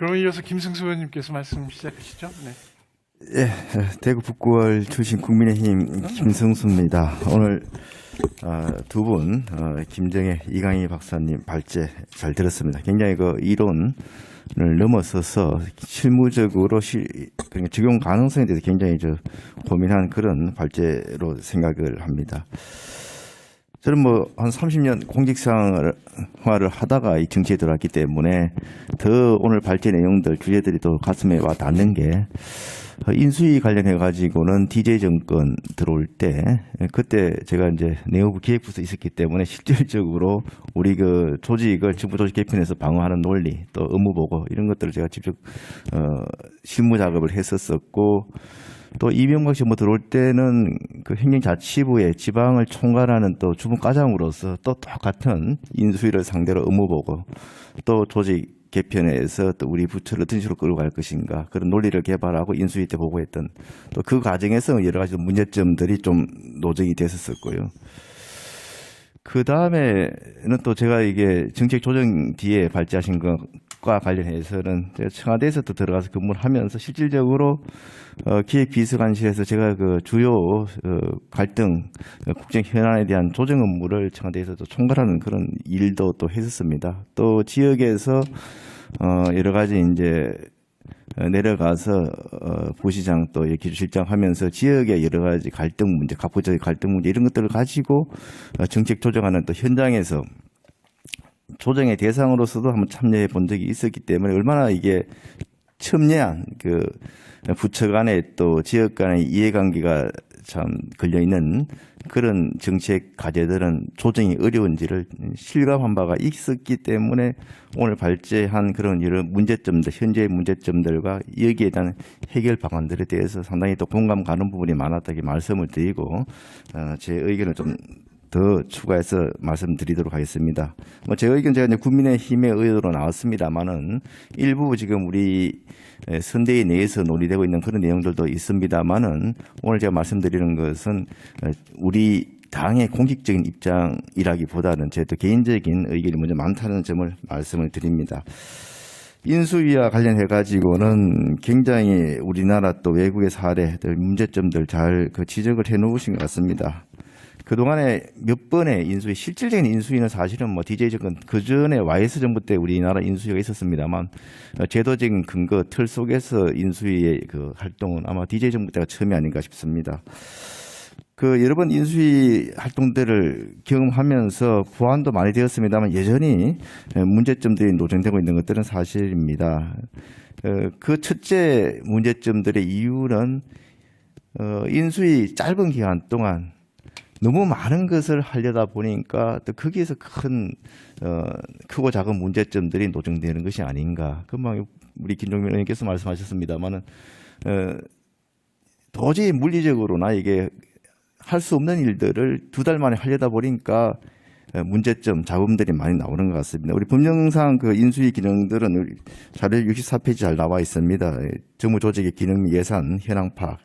그럼 이어서 김승수 의원님께서 말씀 시작하시죠. 네. 예, 대구 북구월 출신 국민의힘 김승수입니다. 오늘 두 분 김정혜, 이강희 박사님 발제 잘 들었습니다. 굉장히 그 이론을 넘어서서 실무적으로 그러니까 적용 가능성에 대해서 굉장히 고민한 그런 발제로 생각을 합니다. 저는 뭐 한 30년 공직생활을 하다가 이 정치에 들어왔기 때문에 더 오늘 발제 내용들 주제들이 또 가슴에 와 닿는 게 인수위 관련해 가지고는 DJ 정권 들어올 때 그때 제가 이제 내부부 기획부서 있었기 때문에 실질적으로 우리 그 조직을 정부 조직 개편에서 방어하는 논리 또 업무 보고 이런 것들을 제가 직접 실무 작업을 했었었고 또 이명박 정부 들어올 때는 그 행정자치부의 지방을 총괄하는 또 주무과장으로서 또 똑같은 인수위를 상대로 업무 보고 또 조직 개편에서 또 우리 부처를 어떤 식으로 끌고 갈 것인가 그런 논리를 개발하고 인수위 때 보고했던 또 그 과정에서 여러 가지 문제점들이 좀 노정이 됐었고요. 그 다음에는 또 제가 이게 정책 조정 뒤에 발제하신 것과 관련해서는 제가 청와대에서 또 들어가서 근무를 하면서 실질적으로 기획비서관실에서 제가 그 주요 갈등, 국정 현안에 대한 조정 업무를 청와대에서도 총괄하는 그런 일도 또 했었습니다. 또 지역에서 여러 가지 이제 내려가서 부시장 또 기주실장 하면서 지역의 여러 가지 갈등 문제, 각부적인 갈등 문제 이런 것들을 가지고 정책 조정하는 또 현장에서 조정의 대상으로서도 한번 참여해 본 적이 있었기 때문에 얼마나 이게 첨예한 그 부처 간의 또 지역 간의 이해관계가 참 걸려 있는 그런 정책 과제들은 조정이 어려운지를 실감한 바가 있었기 때문에 오늘 발제한 그런 여러 문제점들, 현재의 문제점들과 여기에 대한 해결 방안들에 대해서 상당히 또 공감 가는 부분이 많았다고 말씀을 드리고 제 의견을 좀 더 추가해서 말씀드리도록 하겠습니다. 뭐 제 의견 제가 이제 국민의힘의 의도로 나왔습니다만은 일부 지금 우리 선대위 내에서 논의되고 있는 그런 내용들도 있습니다만은 오늘 제가 말씀드리는 것은 우리 당의 공식적인 입장이라기보다는 제 또 개인적인 의견이 먼저 많다는 점을 말씀을 드립니다. 인수위와 관련해 가지고는 굉장히 우리나라 또 외국의 사례, 문제점들 잘 그 지적을 해 놓으신 것 같습니다. 그동안에 몇 번의 인수위, 실질적인 인수위는 사실은 뭐 DJ 정권 그 전에 YS 정부 때 우리나라 인수위가 있었습니다만 제도적인 근거 틀 속에서 인수위의 그 활동은 아마 DJ 정부 때가 처음이 아닌가 싶습니다. 그 여러 번 인수위 활동들을 경험하면서 보완도 많이 되었습니다만 여전히 문제점들이 노정되고 있는 것들은 사실입니다. 그 첫째 문제점들의 이유는 인수위 짧은 기간 동안 너무 많은 것을 하려다 보니까 또 거기에서 크고 작은 문제점들이 노정되는 것이 아닌가. 금방 우리 김종민 의원께서 말씀하셨습니다만은 도저히 물리적으로나 이게 할 수 없는 일들을 두 달 만에 하려다 보니까 문제점, 잡음들이 많이 나오는 것 같습니다. 우리 법령상 그 인수위 기능들은 자료 64페이지 잘 나와 있습니다. 정부 조직의 기능 예산, 현황 파악,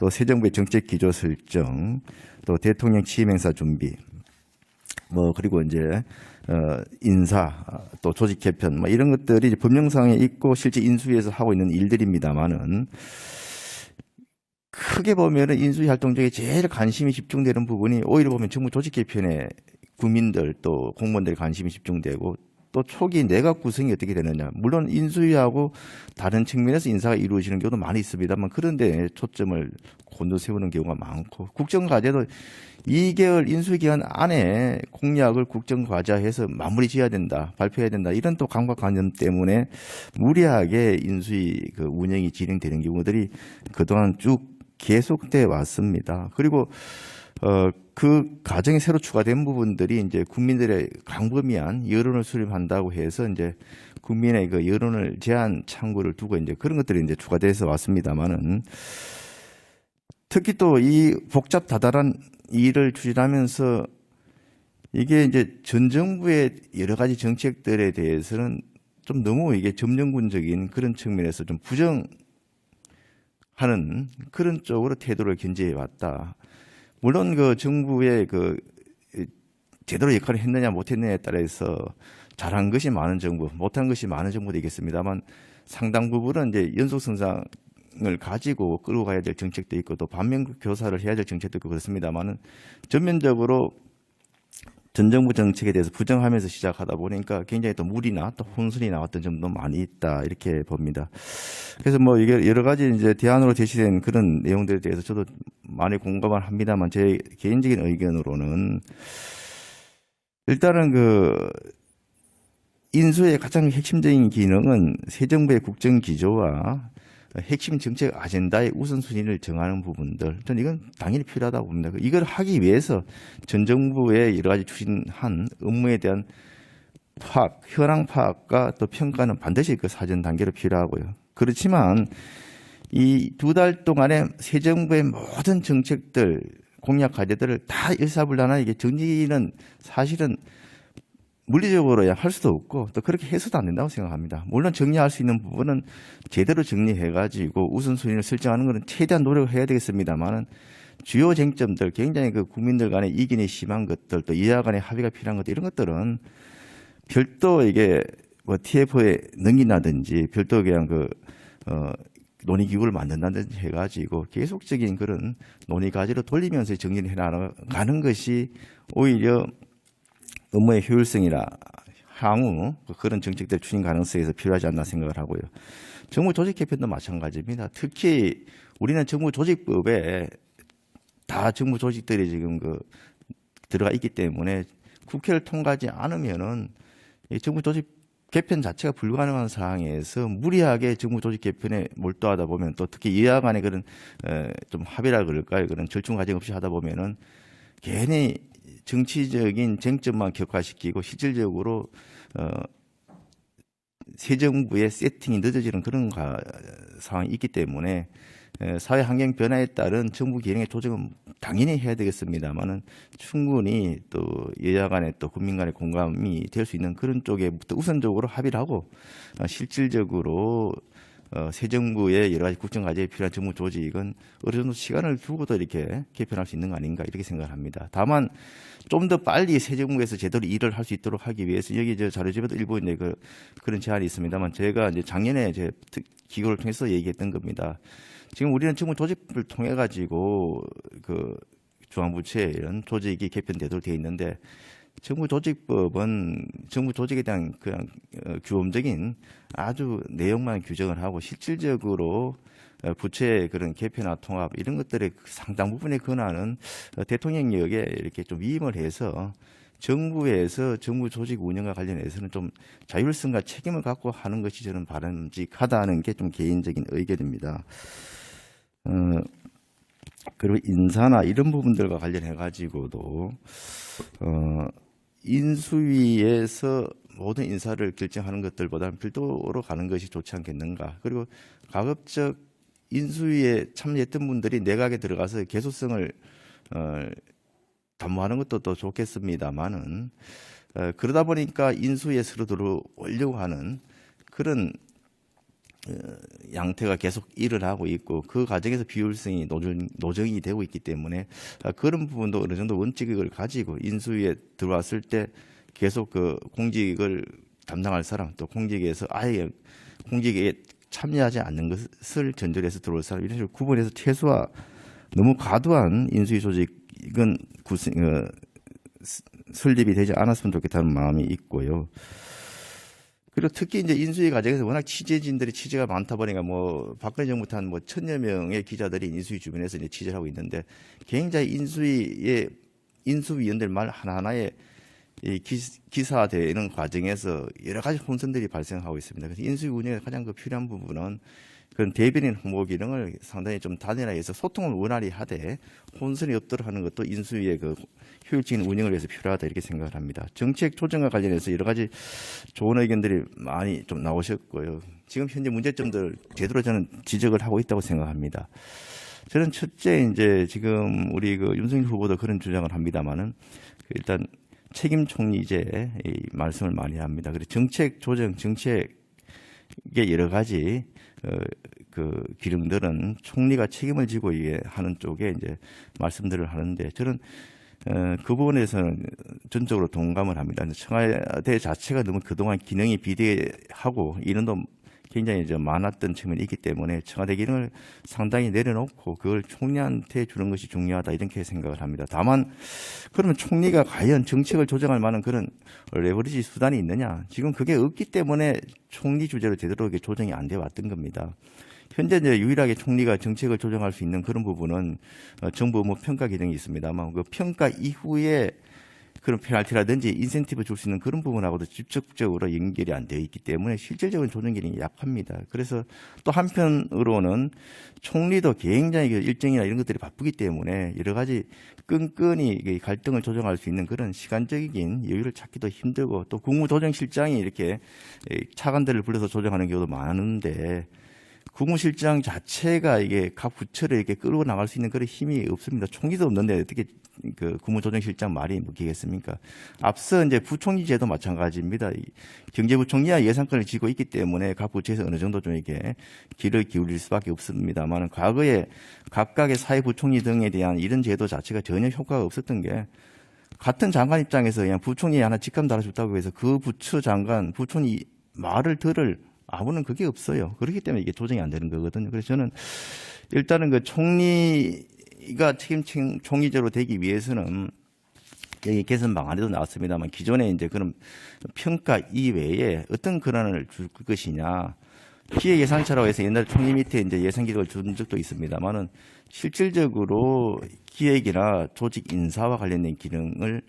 또 새 정부의 정책 기조 설정, 또 대통령 취임 행사 준비, 뭐 그리고 이제 인사, 또 조직 개편, 뭐 이런 것들이 이제 법령상에 있고 실제 인수위에서 하고 있는 일들입니다만은 크게 보면은 인수위 활동 중에 제일 관심이 집중되는 부분이 오히려 보면 정부 조직 개편에 국민들 또 공무원들의 관심이 집중되고 또 초기 내각 구성이 어떻게 되느냐. 물론 인수위하고 다른 측면에서 인사가 이루어지는 경우도 많이 있습니다만 그런데 초점을 곤두세우는 경우가 많고 국정과제도 2개월 인수위 기간 안에 공약을 국정과제해서 마무리 지어야 된다, 발표해야 된다 이런 또 강박관념 때문에 무리하게 인수위 그 운영이 진행되는 경우들이 그동안 쭉 계속돼 왔습니다. 그리고 그 과정에 새로 추가된 부분들이 이제 국민들의 광범위한 여론을 수렴한다고 해서 이제 국민의 그 여론을 제한 창구를 두고 이제 그런 것들이 이제 추가돼서 왔습니다만은 특히 또 이 복잡 다달한 일을 추진하면서 이게 이제 전 정부의 여러 가지 정책들에 대해서는 좀 너무 이게 점령군적인 그런 측면에서 좀 부정하는 그런 쪽으로 태도를 견지해 왔다. 물론 그 정부의 그 제대로 역할을 했느냐 못했느냐에 따라서 잘한 것이 많은 정부, 못한 것이 많은 정부 되겠습니다만 상당 부분은 이제 연속 성장을 가지고 끌고 가야 될 정책도 있고 또 반면 교사를 해야 될 정책도 있고 그렇습니다만은 전면적으로 전 정부 정책에 대해서 부정하면서 시작하다 보니까 굉장히 또 무리나 또 혼선이 나왔던 점도 많이 있다 이렇게 봅니다. 그래서 뭐 이게 여러 가지 이제 대안으로 제시된 그런 내용들에 대해서 저도 많이 공감을 합니다만 제 개인적인 의견으로는 일단은 그 인수의 가장 핵심적인 기능은 새 정부의 국정 기조와 핵심 정책 아젠다의 우선순위를 정하는 부분들, 저는 이건 당연히 필요하다고 봅니다. 이걸 하기 위해서 전 정부의 여러 가지 추진한 업무에 대한 파악, 현황 파악과 또 평가는 반드시 그 사전 단계로 필요하고요. 그렇지만 이 2달 동안에 새 정부의 모든 정책들, 공약 과제들을 다 일사불란하게 이게 정리는 사실은 물리적으로 할 수도 없고 또 그렇게 해서도 안 된다고 생각합니다. 물론 정리할 수 있는 부분은 제대로 정리해가지고 우선순위를 설정하는 것은 최대한 노력을 해야 되겠습니다만은 주요 쟁점들, 굉장히 그 국민들 간의 이견이 심한 것들, 또 이하 간의 합의가 필요한 것들, 이런 것들은 별도 이게 뭐 TF에 능이나든지 별도 그냥 논의기구를 만든다든지 해가지고 계속적인 그런 논의 과제로 돌리면서 정리를 해나가는 것이 오히려 업무의 효율성이나 향후 그런 정책들 추진 가능성에서 필요하지 않나 생각을 하고요. 정부 조직 개편도 마찬가지입니다. 특히 우리는 정부 조직법에 다 정부 조직들이 지금 들어가 있기 때문에 국회를 통과하지 않으면은 이 정부 조직 개편 자체가 불가능한 상황에서 무리하게 정부 조직 개편에 몰두하다 보면 또 특히 여야 간의 그런 좀 합의라 그럴까요? 그런 절충 과정 없이 하다 보면은 괜히 정치적인 쟁점만 격화시키고 실질적으로 새 정부의 세팅이 늦어지는 그런 상황이 있기 때문에 사회 환경 변화에 따른 정부 기능의 조정은 당연히 해야 되겠습니다만은 충분히 또 여야 간에 또 국민 간의 공감이 될 수 있는 그런 쪽에부터 우선적으로 합의를 하고 실질적으로 새 정부의 여러 가지 국정 과제에 필요한 정부 조직은 어느 정도 시간을 두고도 이렇게 개편할 수 있는 거 아닌가 이렇게 생각을 합니다. 다만 좀 더 빨리 새 정부에서 제대로 일을 할 수 있도록 하기 위해서 여기 자료집에도 일부 이제 그런 제안이 있습니다만 제가 이제 작년에 기고를 통해서 얘기했던 겁니다. 지금 우리는 정부 조직을 통해 가지고 중앙부처에 이런 조직이 개편되도록 되어 있는데 정부 조직법은 정부 조직에 대한 그냥 규범적인 아주 내용만 규정을 하고 실질적으로 부처의 그런 개편화 통합 이런 것들의 상당 부분의 권한은 대통령력에 이렇게 좀 위임을 해서 정부에서 정부 조직 운영과 관련해서는 좀 자율성과 책임을 갖고 하는 것이 저는 바람직하다는 게 좀 개인적인 의견입니다. 그리고 인사나 이런 부분들과 관련해 가지고도 인수위에서 모든 인사를 결정하는 것들보다는 별도로 가는 것이 좋지 않겠는가. 그리고 가급적 인수위에 참여했던 분들이 내각에 들어가서 개소성을 담보하는 것도 또 좋겠습니다만은 그러다 보니까 인수위에 서로 들어오려고 하는 그런 양태가 계속 일을 하고 있고 그 과정에서 비효율성이 노정이 되고 있기 때문에 그런 부분도 어느 정도 원칙을 가지고 인수위에 들어왔을 때 계속 공직을 담당할 사람 또 공직에서 아예 공직에 참여하지 않는 것을 전제해서 들어올 사람 이런 식으로 구분해서 최소화 너무 과도한 인수위 조직은 설립이 되지 않았으면 좋겠다는 마음이 있고요. 그리고 특히 이제 인수위 과정에서 워낙 취재진들이 취재가 많다 보니까 박근혜 정부 때 한 1000여 명의 기자들이 인수위 주변에서 이제 취재를 하고 있는데 굉장히 인수위원들 말 하나하나에 기사되는 과정에서 여러 가지 혼선들이 발생하고 있습니다. 그래서 인수위 운영에 가장 필요한 부분은 그런 대변인 홍보 기능을 상당히 좀 단일화해서 해서 소통을 원활히 하되 혼선이 없도록 하는 것도 인수위의 효율적인 운영을 위해서 필요하다 이렇게 생각을 합니다. 정책 조정과 관련해서 여러 가지 좋은 의견들이 많이 좀 나오셨고요. 지금 현재 문제점들 제대로 저는 지적을 하고 있다고 생각합니다. 저는 첫째 이제 지금 우리 윤석열 후보도 그런 주장을 합니다만은 일단 책임 총리제 말씀을 많이 합니다. 그리고 정책 조정, 정책의 여러 가지 기능들은 총리가 책임을 지고 하는 쪽에 이제 말씀들을 하는데 저는 그 부분에서는 전적으로 동감을 합니다. 청와대 자체가 너무 그동안 기능이 비대하고 인원도 굉장히 좀 많았던 측면이 있기 때문에 청와대 기능을 상당히 내려놓고 그걸 총리한테 주는 것이 중요하다 이렇게 생각을 합니다. 다만 그러면 총리가 과연 정책을 조정할 만한 그런 레버리지 수단이 있느냐? 지금 그게 없기 때문에 총리 주재로 제대로 이게 조정이 안 돼 왔던 겁니다. 현재 이제 유일하게 총리가 정책을 조정할 수 있는 그런 부분은 정부 업무 평가 기능이 있습니다만 그 평가 이후에 그런 페널티라든지 인센티브 줄 수 있는 그런 부분하고도 직접적으로 연결이 안 되어 있기 때문에 실질적인 조정 기능이 약합니다. 그래서 또 한편으로는 총리도 굉장히 일정이나 이런 것들이 바쁘기 때문에 여러 가지 끈끈이 갈등을 조정할 수 있는 그런 시간적인 여유를 찾기도 힘들고 또 국무조정실장이 이렇게 차관들을 불러서 조정하는 경우도 많은데 국무실장 자체가 이게 각 부처를 이렇게 끌고 나갈 수 있는 그런 힘이 없습니다. 총리도 없는데 어떻게 그 국무조정실장 말이 먹히겠습니까? 앞서 이제 부총리 제도 마찬가지입니다. 경제부총리와 예산권을 쥐고 있기 때문에 각 부처에서 어느 정도 좀 이렇게 귀를 기울일 수밖에 없습니다만 과거에 각각의 사회부총리 등에 대한 이런 제도 자체가 전혀 효과가 없었던 게 같은 장관 입장에서 그냥 부총리 하나 직감 달아줬다고 해서 그 부처 장관, 부총리 말을 들을 아무는 그게 없어요. 그렇기 때문에 이게 조정이 안 되는 거거든요. 그래서 저는 일단은 그 총리가 책임 총리제로 되기 위해서는 여기 개선 방안에도 나왔습니다만 기존에 이제 그런 평가 이외에 어떤 권한을 줄 것이냐. 기획 예산처라고 해서 옛날 총리 밑에 이제 예산 기록을 준 적도 있습니다만은 실질적으로 기획이나 조직 인사와 관련된 기능을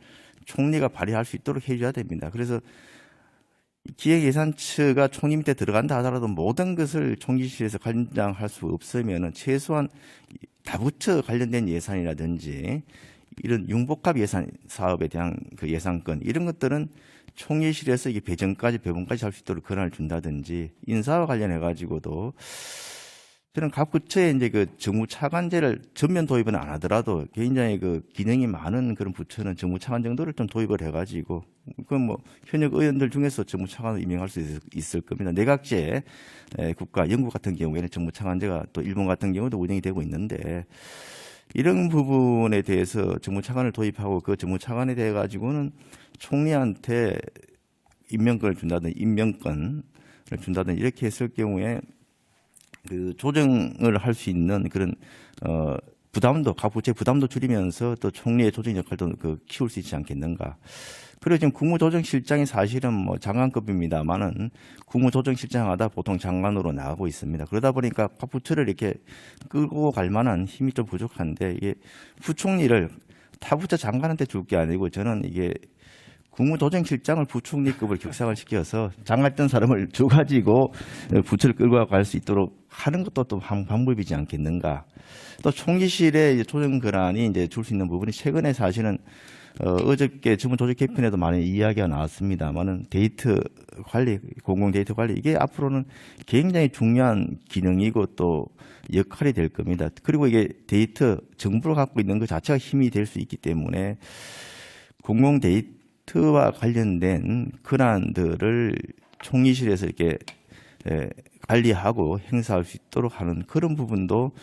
총리가 발휘할 수 있도록 해줘야 됩니다. 그래서 기획예산처가 총리 밑에 들어간다 하더라도 모든 것을 총리실에서 관장할 수 없으면 최소한 다부처 관련된 예산이라든지 이런 융복합 예산 사업에 대한 그 예산권 이런 것들은 총리실에서 이게 배분까지 할 수 있도록 권한을 준다든지 인사와 관련해 가지고도 저는 각 부처에 이제 그 정무차관제를 전면 도입은 안 하더라도 굉장히 그 기능이 많은 그런 부처는 정무차관 정도를 좀 도입을 해가지고 그 뭐 현역 의원들 중에서 정무차관을 임명할 수 있을 겁니다. 내각제 국가, 영국 같은 경우에는 정무차관제가 또 일본 같은 경우도 운영이 되고 있는데 이런 부분에 대해서 정무차관을 도입하고 그 정무차관에 대해 가지고는 총리한테 임명권을 준다든 이렇게 했을 경우에 그 조정을 할 수 있는 그런 부담도 각 부처의 부담도 줄이면서 또 총리의 조정 역할도 그 키울 수 있지 않겠는가. 그리고 지금 국무조정실장이 사실은 뭐 장관급입니다만은 국무조정실장 하다 보통 장관으로 나가고 있습니다. 그러다 보니까 각 부처를 이렇게 끌고 갈 만한 힘이 좀 부족한데 이게 부총리를 타 부처 장관한테 줄 게 아니고 저는 이게 국무조정실장을 부총리급을 격상을 시켜서 장했던 사람을 줘가지고 부처를 끌고 갈 수 있도록 하는 것도 또 한 방법이지 않겠는가. 또 총리실의 조정 권한이 이제 줄 수 있는 부분이 최근에 사실은 어저께 정부조직 개편에도 많이 이야기가 나왔습니다만은 데이터 관리, 공공 데이터 관리 이게 앞으로는 굉장히 중요한 기능이고 또 역할이 될 겁니다. 그리고 이게 데이터 정부가 갖고 있는 것 자체가 힘이 될 수 있기 때문에 공공 데이터와 관련된 권한들을 총리실에서 이렇게 관리하고 행사할 수 있도록 하는 그런 부분도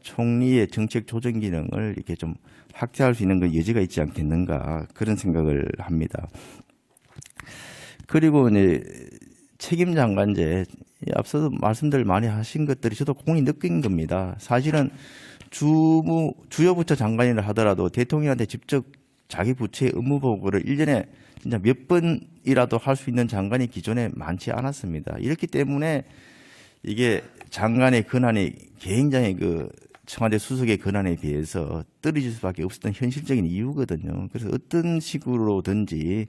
총리의 정책 조정 기능을 이렇게 좀 확대할 수 있는 그 여지가 있지 않겠는가 그런 생각을 합니다. 그리고 이제 책임 장관제 앞서도 말씀들 많이 하신 것들이 저도 공히 느낀 겁니다. 사실은 주요 부처 장관이라 하더라도 대통령한테 직접 자기 부처의 업무 보고를 1년에 진짜 몇 번이라도 할 수 있는 장관이 기존에 많지 않았습니다. 이렇기 때문에 이게 장관의 권한이 굉장히 그 청와대 수석의 권한에 비해서 떨어질 수밖에 없었던 현실적인 이유거든요. 그래서 어떤 식으로든지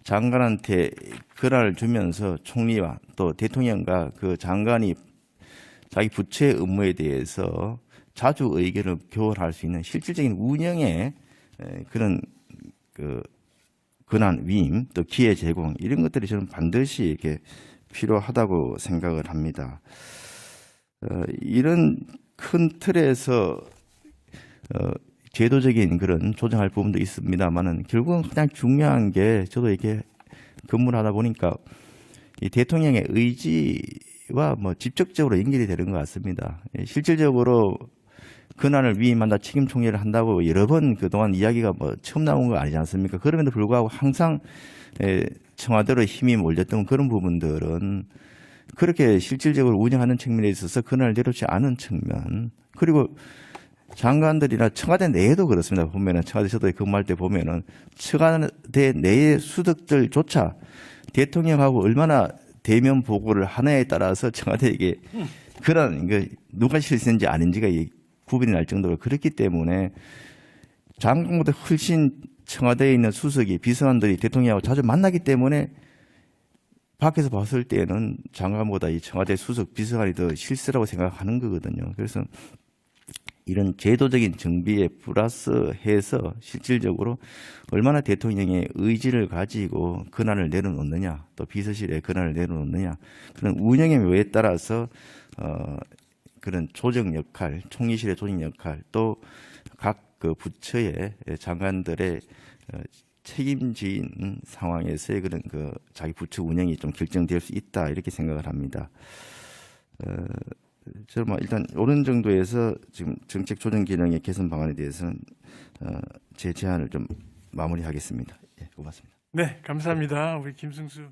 장관한테 권한을 주면서 총리와 또 대통령과 그 장관이 자기 부처의 업무에 대해서 자주 의견을 교환할 수 있는 실질적인 운영의 그런 그 권한 위임 또 기회 제공 이런 것들이 저는 반드시 이렇게 필요하다고 생각을 합니다. 이런 큰 틀에서 제도적인 그런 조정할 부분도 있습니다만은 결국은 가장 중요한 게 저도 이렇게 근무를 하다 보니까 이 대통령의 의지와 뭐 직접적으로 연결이 되는 것 같습니다. 실질적으로 권한을 위임한다, 책임 총리를 한다고 여러 번 그동안 이야기가 뭐 처음 나온 거 아니지 않습니까? 그럼에도 불구하고 항상 청와대로 힘이 몰렸던 그런 부분들은 그렇게 실질적으로 운영하는 측면에 있어서 권한을 내놓지 않은 측면, 그리고 장관들이나 청와대 내에도 그렇습니다. 보면은 청와대 저도 근무할 때 보면은 청와대 내의 수석들조차 대통령하고 얼마나 대면 보고를 하느냐에 따라서 청와대에게 그런 누가 실세인지 아닌지가 구분이 날 정도로 그렇기 때문에 장관보다 훨씬 청와대에 있는 수석이 비서관들이 대통령하고 자주 만나기 때문에 밖에서 봤을 때는 장관보다 이 청와대 수석 비서관이 더 실세라고 생각하는 거거든요. 그래서 이런 제도적인 정비에 플러스해서 실질적으로 얼마나 대통령의 의지를 가지고 권한을 내려놓느냐, 또 비서실에 권한을 내려놓느냐, 그런 운영의 묘에 따라서 그런 조정 역할, 총리실의 조정 역할, 또 각 그 부처의 장관들의 책임진 상황에서의 그런 그 자기 부처 운영이 좀 결정될 수 있다 이렇게 생각을 합니다. 저는 뭐 일단 이런 정도에서 지금 정책 조정 기능의 개선 방안에 대해서는 제 제안을 좀 마무리하겠습니다. 예, 고맙습니다. 네, 감사합니다. 우리 김승수